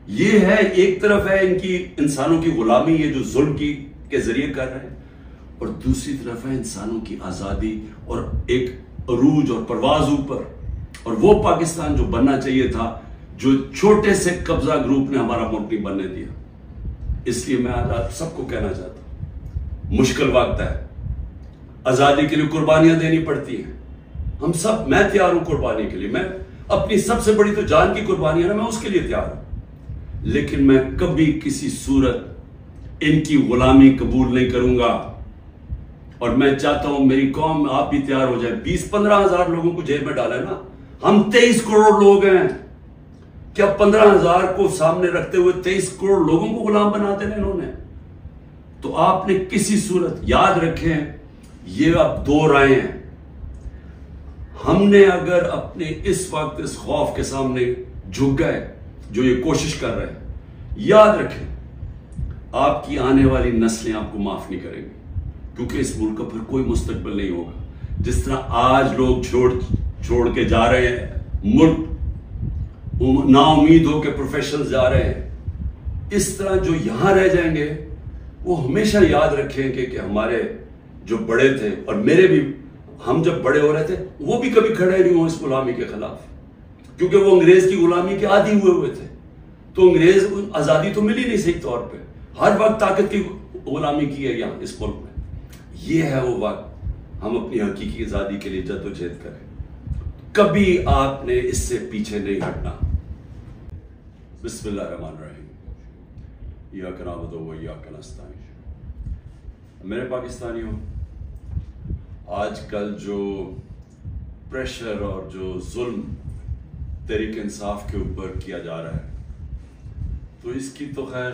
یہ ہے ایک طرف ہے ان کی انسانوں کی غلامی، یہ جو ظلم کے ذریعے کر رہے ہیں، اور دوسری طرف ہے انسانوں کی آزادی اور ایک عروج اور پرواز اوپر، اور وہ پاکستان جو بننا چاہیے تھا، جو چھوٹے سے قبضہ گروپ نے ہمارا ملک نہیں بننے دیا۔ اس لیے میں آج آپ سب کو کہنا چاہتا ہوں، مشکل وقت ہے، آزادی کے لیے قربانیاں دینی پڑتی ہیں، ہم سب، میں تیار ہوں قربانی کے لیے، میں اپنی سب سے بڑی تو جان کی قربانی ہے نا، میں اس کے لیے تیار ہوں، لیکن میں کبھی کسی صورت ان کی غلامی قبول نہیں کروں گا۔ اور میں چاہتا ہوں میری قوم، آپ بھی تیار ہو جائیں، 20-15 ہزار لوگوں کو جیل میں ڈالے نا، ہم 23 کروڑ لوگ ہیں، کیا 15 ہزار کو سامنے رکھتے ہوئے 23 کروڑ لوگوں کو غلام بنا دینا انہوں نے؟ تو آپ نے کسی صورت یاد رکھیں، یہ اب 2 رائے ہیں۔ ہم نے اگر اپنے اس وقت اس خوف کے سامنے جھک گئے جو یہ کوشش کر رہے ہیں، یاد رکھیں آپ کی آنے والی نسلیں آپ کو معاف نہیں کریں گی، کیونکہ اس ملک کا پھر کوئی مستقبل نہیں ہوگا۔ جس طرح آج لوگ چھوڑ کے جا رہے ہیں ملک، نا امید ہو کے پروفیشنل جا رہے ہیں، اس طرح جو یہاں رہ جائیں گے وہ ہمیشہ یاد رکھیں کہ ہمارے جو بڑے تھے، اور میرے بھی، ہم جب بڑے ہو رہے تھے وہ بھی کبھی کھڑے نہیں ہوں اس غلامی کے خلاف، کیونکہ وہ انگریز کی غلامی کے عادی ہوئے تھے، تو انگریز آزادی تو ملی نہیں صحیح طور پہ، ہر وقت طاقت کی غلامی کی ہے یہاں اس ملک میں۔ یہ ہے وہ وقت ہم اپنی حقیقی آزادی کے لیے جدوجہد کریں، کبھی آپ نے اس سے پیچھے نہیں ہٹنا۔ بسم اللہ الرحمن الرحیم، ایاک نعبد و ایاک نستعین۔ میرے پاکستانیوں، آج کل جو پریشر اور جو ظلم تحریک انصاف کے اوپر کیا جا رہا ہے، تو اس کی تو خیر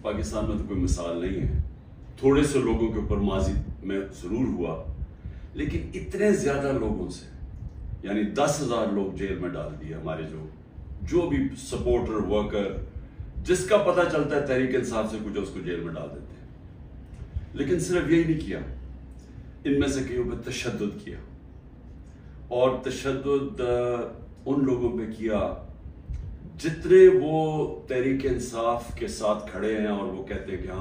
پاکستان میں تو کوئی مثال نہیں ہے۔ تھوڑے سے لوگوں کے اوپر ماضی میں ضرور ہوا، لیکن اتنے زیادہ لوگوں سے، یعنی 10,000 لوگ جیل میں ڈال دیے ہمارے جو بھی سپورٹر، ورکر، جس کا پتہ چلتا ہے تحریک انصاف سے کچھ، اس کو جیل میں ڈال دیتے ہیں۔ لیکن صرف یہی نہیں کیا، ان میں سے کئیوں پہ تشدد کیا، اور تشدد ان لوگوں پہ کیا جتنے وہ تحریک انصاف کے ساتھ کھڑے ہیں اور وہ کہتے ہیں کہ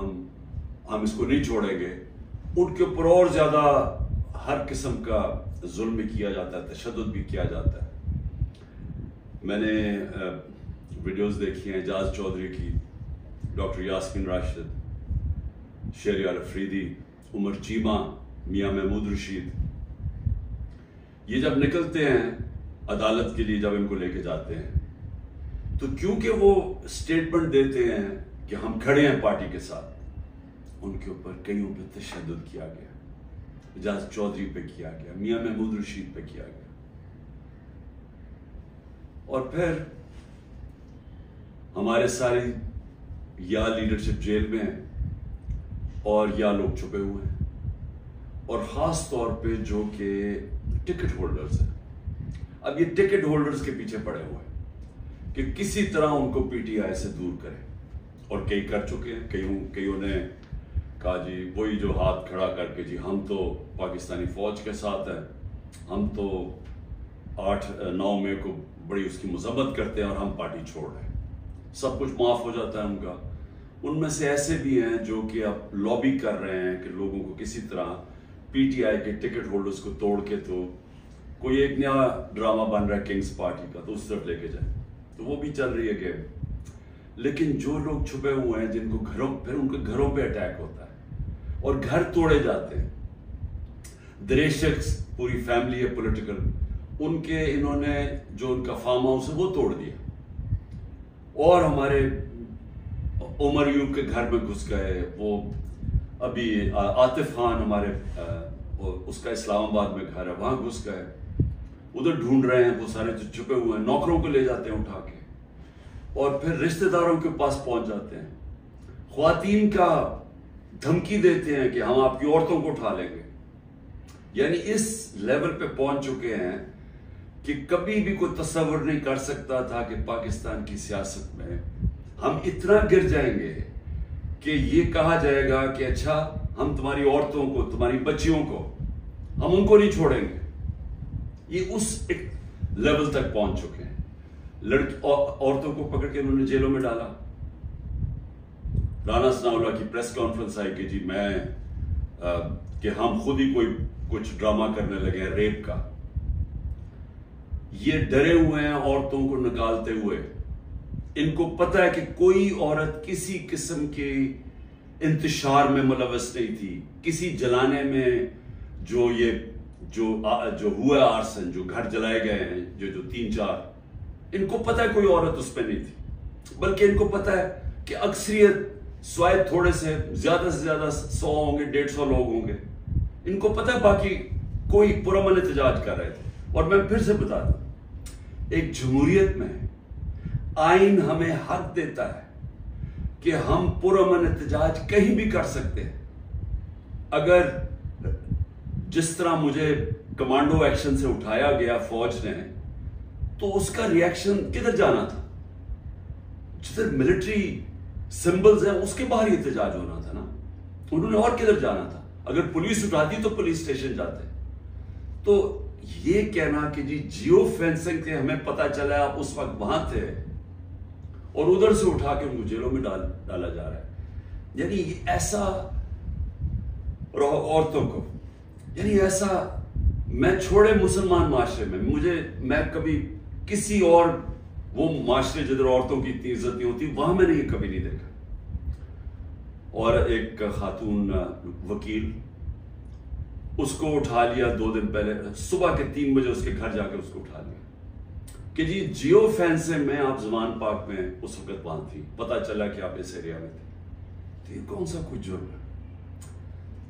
ہم اس کو نہیں چھوڑیں گے، ان کے اوپر اور زیادہ ہر قسم کا ظلم بھی کیا جاتا ہے، تشدد بھی کیا جاتا ہے۔ میں نے ویڈیوز دیکھی ہیں اعجاز چودھری کی، ڈاکٹر یاسمین راشد، شہریار افریدی، عمر چیمہ، میاں محمود رشید، یہ جب نکلتے ہیں عدالت کے لیے، جب ان کو لے کے جاتے ہیں، تو کیونکہ وہ سٹیٹمنٹ دیتے ہیں کہ ہم کھڑے ہیں پارٹی کے ساتھ، ان کے اوپر کئیوں پہ تشدد کیا گیا، اعجاز چودھری پہ کیا گیا، میاں محمود رشید پہ کیا گیا، اور پھر ہمارے سارے یا لیڈرشپ جیل میں ہیں اور یا لوگ چھپے ہوئے ہیں، اور خاص طور پہ جو کہ ٹکٹ ہولڈرز ہیں۔ اب یہ ٹکٹ ہولڈرز کے پیچھے پڑے ہوئے ہیں کہ کسی طرح ان کو پی ٹی آئی سے دور کریں، اور کئی کر چکے ہیں، کئیوں نے کہا جی وہی جو ہاتھ کھڑا کر کے جی ہم تو پاکستانی فوج کے ساتھ ہیں، ہم تو 8-9 مئی کو بڑی اس کی مذمت کرتے ہیں اور ہم پارٹی چھوڑ رہے ہیں، سب کچھ معاف ہو جاتا ہے ان کا۔ ان میں سے ایسے بھی ہیں جو کہ اب لابی کر رہے ہیں کہ لوگوں کو کسی طرح پی ٹی آئی کے ٹکٹ ہولڈرز کو توڑ کے تو کوئی ایک نیا ڈرامہ بن رہا ہے کنگز پارٹی کا، تو اس طرف لے کے جائیں، تو وہ بھی چل رہی ہے گیم۔ لیکن جو لوگ چھپے ہوئے ہیں، جن کو پھر ان کے گھروں پہ اٹیک ہوتا ہے اور گھر توڑے جاتے ہیں، دریشکس پوری فیملی ہے پولیٹیکل، ان کے انہوں نے جو ان کا فارم ہاؤس ہے وہ توڑ دیا، اور ہمارے عمر یوب کے گھر میں گھس گئے، وہ ابھی عاطف خان ہمارے اس کا اسلام آباد میں گھر ہے، وہاں گھس گئے، ادھر ڈھونڈ رہے ہیں، وہ سارے جو چھپے ہوئے ہیں، نوکروں کو لے جاتے ہیں اٹھا کے، اور پھر رشتہ داروں کے پاس پہنچ جاتے ہیں، خواتین کا دھمکی دیتے ہیں کہ ہم آپ کی عورتوں کو اٹھا لیں گے۔ یعنی اس لیول پہ پہنچ چکے ہیں کہ کبھی بھی کوئی تصور نہیں کر سکتا تھا کہ پاکستان کی سیاست میں ہم اتنا گر جائیں گے کہ یہ کہا جائے گا کہ اچھا ہم تمہاری عورتوں کو، تمہاری بچیوں کو، ہم ان کو نہیں چھوڑیں گے۔ یہ اس ایک لیول تک پہنچ چکے ہیں۔ عورتوں کو پکڑ کے انہوں نے جیلوں میں ڈالا. رانا ثناءاللہ کی پریس کانفرنس آئی کہ جی کہ ہم خود ہی کچھ ڈرامہ کرنے لگے ہیں ریپ کا. یہ ڈرے ہوئے ہیں عورتوں کو نکالتے ہوئے. ان کو پتہ ہے کہ کوئی عورت کسی قسم کے انتشار میں ملوث نہیں تھی. کسی جلانے میں جو ہوا آرسن، جو گھر جلائے گئے ہیں، جو 3-4، ان کو پتہ ہے کوئی عورت اس پہ نہیں تھی. بلکہ ان کو پتہ ہے کہ اکثریت سوائے تھوڑے سے زیادہ 100 ہوں گے، 150 لوگ ہوں گے. ان کو پتہ ہے باقی کوئی پرامن احتجاج کر رہے تھے. اور میں پھر سے بتا دوں، ایک جمہوریت میں آئین ہمیں حق دیتا ہے کہ ہم پرامن احتجاج کہیں بھی کر سکتے ہیں. اگر جس طرح مجھے کمانڈو ایکشن سے اٹھایا گیا فوج نے، تو اس کا ریاکشن کدھر جانا تھا؟ جدھر ملٹری سمبلز ہیں اس کے باہر ہی احتجاج ہونا تھا نا. انہوں نے اور کدھر جانا تھا؟ اگر پولیس اٹھاتی تو پولیس اسٹیشن جاتے. تو یہ کہنا کہ جیو فینسنگ تھے، ہمیں پتا چلا آپ اس وقت وہاں تھے اور ادھر سے اٹھا کے ان کو جیلوں میں ڈالا جا رہا ہے. یعنی ایسا عورتوں کو، یعنی ایسا میں چھوڑے مسلمان معاشرے میں کبھی کسی اور وہ معاشرے جدھر عورتوں کی اتنی عزت نہیں ہوتی، وہاں میں نے یہ کبھی نہیں دیکھا. اور ایک خاتون وکیل، اس کو اٹھا لیا 2 دن پہلے صبح کے 3 بجے اس کے گھر جا کے اس کو اٹھا لیا کہ جیو فینسنگ میں آپ زمان پاک میں اس وقت وہاں تھی، پتا چلا کہ آپ اس ایریا میں تھے. تو یہ کون سا کچھ جرم ہے؟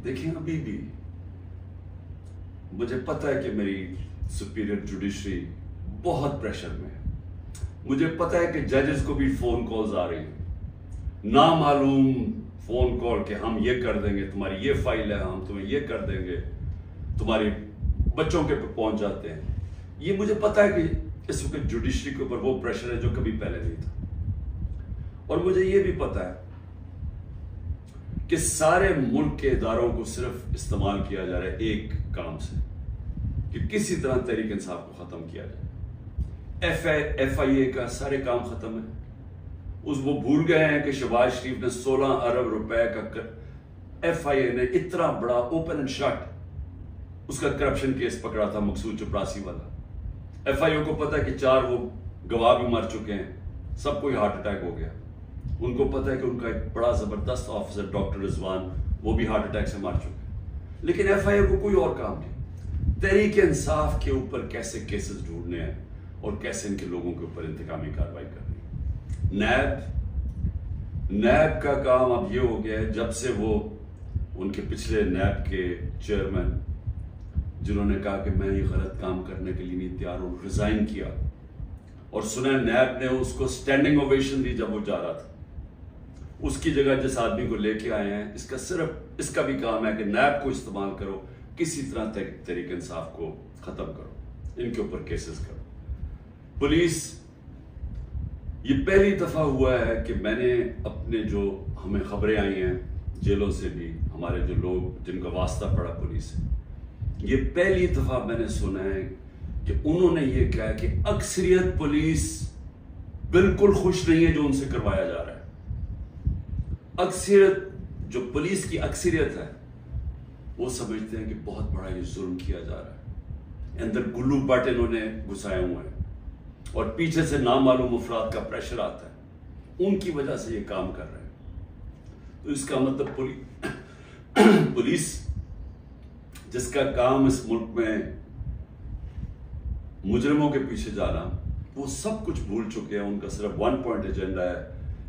دیکھیں ابھی بھی مجھے پتا ہے کہ میری سپیریئر جوڈیشری بہت پریشر میں ہے. مجھے پتا ہے کہ ججز کو بھی فون کالز آ رہی ہیں، نامعلوم فون کال کہ ہم یہ کر دیں گے، تمہاری یہ فائل ہے، ہم تمہیں یہ کر دیں گے، تمہارے بچوں کے پہنچ جاتے ہیں. یہ مجھے پتا ہے کہ اس وقت جوڈیشری کے اوپر وہ پریشر ہے جو کبھی پہلے نہیں تھا. اور مجھے یہ بھی پتا ہے کہ سارے ملک کے اداروں کو صرف استعمال کیا جا رہا ہے ایک کام سے، کہ کسی طرح تحریک انصاف کو ختم کیا جائے. ایف آئی اے کا سارے کام ختم ہے. وہ بھول گئے ہیں کہ شہباز شریف نے 16 ارب روپے کا ایف آئی اے نے اتنا بڑا اوپن اینڈ شٹ اس کا کرپشن کیس پکڑا تھا، مقصود چپراسی والا. ایف آئی اے کو پتا ہے کہ 4 وہ گواہ بھی مر چکے ہیں، سب کو ہارٹ اٹیک ہو گیا. ان کو پتا ہے کہ ان کا ایک بڑا زبردست آفیسر ڈاکٹر رضوان، وہ بھی ہارٹ اٹیک سے مر چکے. لیکن ایف آئی اے کو کوئی اور کام نہیں. تحریک انصاف کے اوپر کیسے کیسز ڈھونڈنے ہیں اور کیسے ان کے لوگوں کے اوپر انتقامی کارروائی کرنی. نیب کا کام اب یہ ہو گیا ہے، جب سے وہ ان کے پچھلے نیب کے چیئرمین جنہوں نے کہا کہ میں یہ غلط کام کرنے کے لیے نہیں تیار ہوں، ریزائن کیا، اور سنا نیب نے اس کو سٹینڈنگ اوویشن دی جب وہ جا رہا تھا. اس کی جگہ جس آدمی کو لے کے آئے ہیں، اس کا بھی کام ہے کہ نیب کو استعمال کرو، کسی طرح تحریک انصاف کو ختم کرو، ان کے اوپر کیسز کرو. پولیس، یہ پہلی دفعہ ہوا ہے کہ میں نے اپنے جو ہمیں خبریں آئی ہیں جیلوں سے بھی، ہمارے جو لوگ جن کا واسطہ پڑا پولیس سے، یہ پہلی دفعہ میں نے سنا ہے کہ انہوں نے یہ کہا کہ اکثریت پولیس بالکل خوش نہیں ہے جو ان سے کروایا جا رہا ہے. اکثریت، جو پولیس کی اکثریت ہے، وہ سمجھتے ہیں کہ بہت بڑا یہ ظلم کیا جا رہا ہے. اندر گلو بٹ انہوں نے گھسائے ہوئے ہیں اور پیچھے سے نامعلوم افراد کا پریشر آتا ہے، ان کی وجہ سے یہ کام کر رہے ہیں. تو اس کا مطلب پولیس جس کا کام اس ملک میں مجرموں کے پیچھے جانا، وہ سب کچھ بھول چکے ہیں. ان کا صرف 1 پوائنٹ ایجنڈا ہے.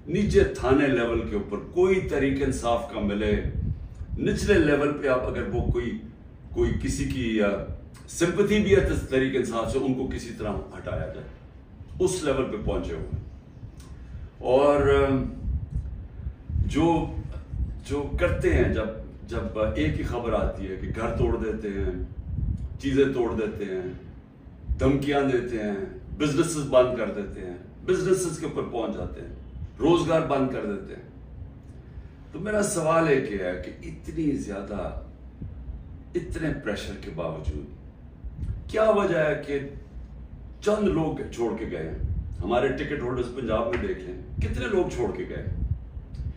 نیچے تھانے لیول کے اوپر کوئی تحریک انصاف کا ملے، نچلے لیول پہ آپ اگر وہ کوئی کسی کی سمپتھی بھی ہے تحریک انصاف سے، ان کو کسی طرح ہٹایا جائے. اس لیول پہ پہنچے ہوئے. اور جو کرتے ہیں، جب ایک ہی خبر آتی ہے کہ گھر توڑ دیتے ہیں، چیزیں توڑ دیتے ہیں، دھمکیاں دیتے ہیں، بزنسز بند کر دیتے ہیں، بزنسز کے اوپر پہنچ جاتے ہیں، روزگار بند کر دیتے ہیں. تو میرا سوال ایک ہے کہ اتنی زیادہ، اتنے پریشر کے باوجود کیا وجہ ہے کہ چند لوگ چھوڑ کے گئے ہیں؟ ہمارے ٹکٹ ہولڈرز پنجاب میں دیکھ لیں کتنے لوگ چھوڑ کے گئے.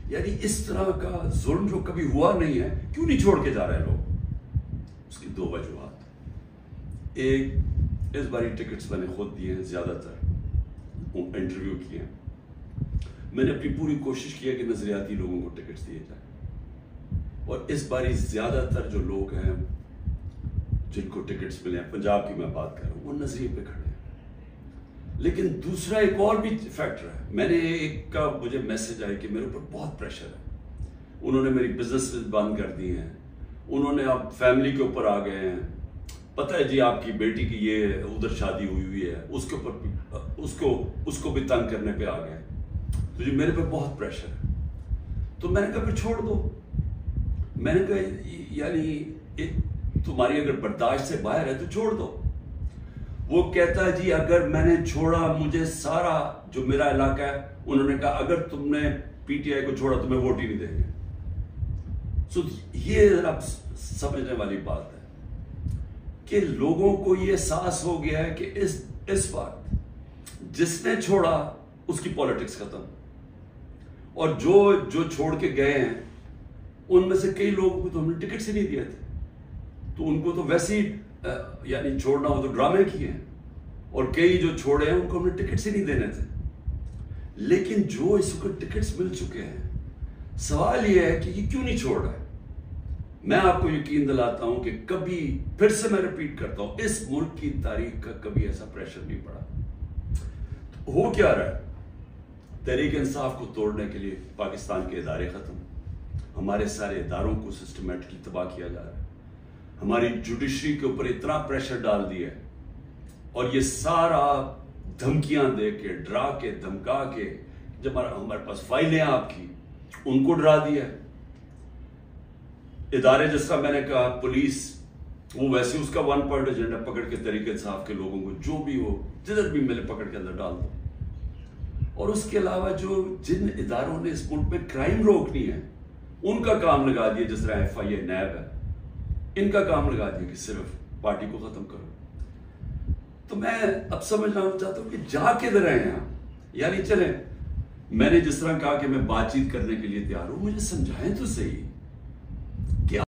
یعنی اس طرح کا ظلم جو کبھی ہوا نہیں ہے کیوں نہیں چھوڑ کے جا رہے لوگ؟ اس کی دو وجوہات. ایک، اس باری ٹکٹس میں نے خود دیے ہیں، زیادہ تر انٹرویو کیے ہیں. میں نے اپنی پوری کوشش کی ہے کہ نظریاتی لوگوں کو ٹکٹس دیے جائیں، اور اس باری زیادہ تر جو لوگ ہیں جن کو ٹکٹس ملے ہیں، پنجاب کی میں بات کر رہا ہوں، وہ نظریے پہ کھڑے ہیں. لیکن دوسرا ایک اور بھی فیکٹر ہے. میں نے ایک کا مجھے میسج آیا کہ میرے اوپر بہت پریشر ہے، انہوں نے میری بزنس بند کر دی ہیں، انہوں نے اب فیملی کے اوپر آ گئے ہیں، پتہ ہے جی آپ کی بیٹی کی یہ ادھر شادی ہوئی ہے، اس کے اوپر بھی اس کو بھی تنگ کرنے پہ آ گئے، تو جی میرے پہ بہت پریشر ہے. تو میں نے کہا پھر چھوڑ دو. میں نے کہا یعنی تمہاری اگر برداشت سے باہر ہے تو چھوڑ دو. وہ کہتا ہے جی اگر میں نے چھوڑا مجھے سارا جو میرا علاقہ ہے، انہوں نے کہا اگر تم نے پی ٹی آئی کو چھوڑا تو میں ووٹ ہی نہیں دیں گے. سو یہ ذرا سمجھنے والی بات ہے کہ لوگوں کو یہ احساس ہو گیا ہے کہ اس وقت جس نے چھوڑا اس کی پالیٹکس ختم، اور جو چھوڑ کے گئے ہیں ان میں سے کئی لوگوں کو تو ہم نے ٹکٹس ہی نہیں دیے تھے، تو ان کو تو ویسے ہی یعنی چھوڑنا ہو تو ڈرامے کیے ہیں، اور کئی جو چھوڑے ہیں ان کو ہم نے ٹکٹس ہی نہیں دینے تھے. لیکن جو اس کو ٹکٹس مل چکے ہیں، سوال یہ ہے کہ یہ کیوں نہیں چھوڑ رہا ہے. میں آپ کو یقین دلاتا ہوں کہ کبھی پھر سے میں ریپیٹ کرتا ہوں، اس ملک کی تاریخ کا کبھی ایسا پریشر نہیں پڑا. ہو کیا رہا ہے؟ تحریک انصاف کو توڑنے کے لیے پاکستان کے ادارے ختم، ہمارے سارے اداروں کو سسٹمیٹکلی تباہ کیا جا رہا ہے، ہماری جوڈیشری کے اوپر اتنا پریشر ڈال دیا ہے، اور یہ سارا دھمکیاں دے کے، ڈرا کے، دھمکا کے، جب ہمارے پاس فائلیں آپ کی ان کو ڈرا دیا ہے. ادارے جس طرح میں نے کہا پولیس، وہ ویسے اس کا 1 پوائنٹ ایجنڈا پکڑ کے تحریک انصاف کے لوگوں کو جو بھی ہو جدھر بھی ملے پکڑ کے اندر ڈال دو. اور اس کے علاوہ جن اداروں نے اس ملک میں کرائم روکنی ہے ان کا کام لگا دیا، جس طرح ایف آئی اے، نیب ہے، ان کا کام لگا دیا کہ صرف پارٹی کو ختم کرو. تو میں اب سمجھنا چاہتا ہوں کہ جا کدھر رہے ہیں آپ؟ یعنی چلیں، میں نے جس طرح کہا کہ میں بات چیت کرنے کے لیے تیار ہوں، مجھے سمجھائیں تو صحیح